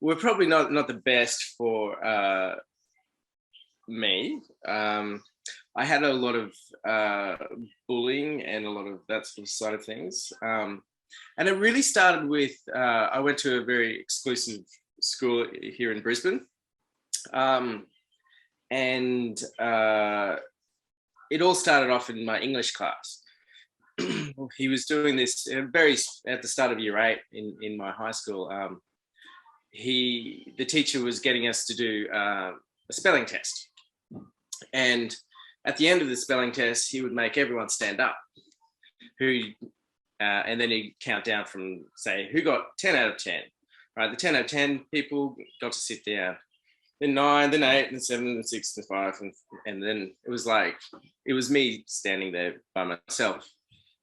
were probably not the best for me. I had a lot of bullying and a lot of that sort of side of things. And it really started with, I went to a very exclusive school here in Brisbane. And it all started off in my English class. He was doing this at the start of year 8 in my high school. The teacher was getting us to do a spelling test. And at the end of the spelling test, he would make everyone stand up, and then he'd count down from, say, who got 10 out of 10, right? The 10 out of 10 people got to sit down, then 9, then 8, then 7, then 6, then 5, and then it was me standing there by myself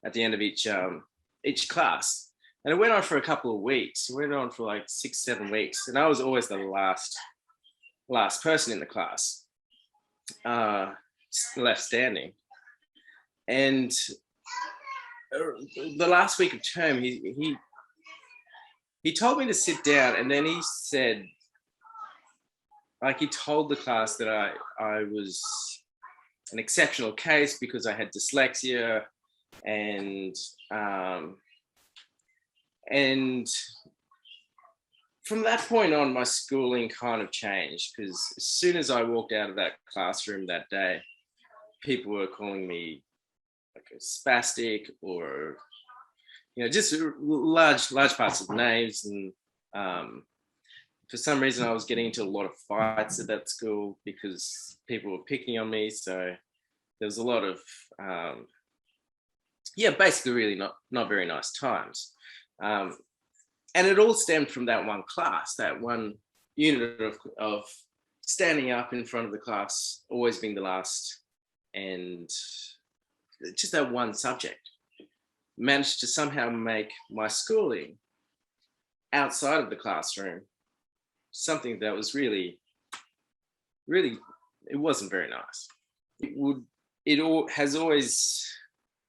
at the end of each class. And it went on for a couple of weeks. It went on for like 6, 7 weeks, and I was always the last person in the class left standing. And the last week of term, he told me to sit down, and then he said, like, he told the class that I was an exceptional case because I had dyslexia, and from that point on, my schooling kind of changed, because as soon as I walked out of that classroom that day, people were calling me like a spastic, or just large parts of names. And for some reason, I was getting into a lot of fights at that school because people were picking on me. So there was a lot of basically really not very nice times. And it all stemmed from that one class, that one unit of standing up in front of the class, always being the last, and just that one subject managed to somehow make my schooling outside of the classroom something that was really, it wasn't very nice. It has always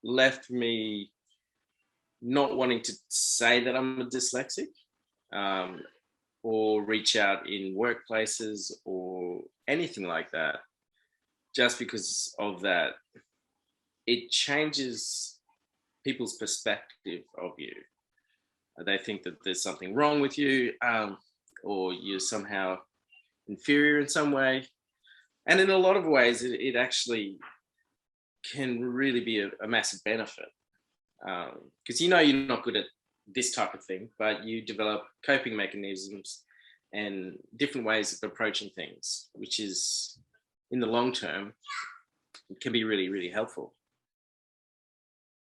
left me not wanting to say that I'm a dyslexic, or reach out in workplaces or anything like that, just because of that. It changes people's perspective of you. They think that there's something wrong with you, or you're somehow inferior in some way. And in a lot of ways, it actually can really be a massive benefit. Because you're not good at this type of thing, but you develop coping mechanisms and different ways of approaching things, which is, in the long term, can be really, really helpful.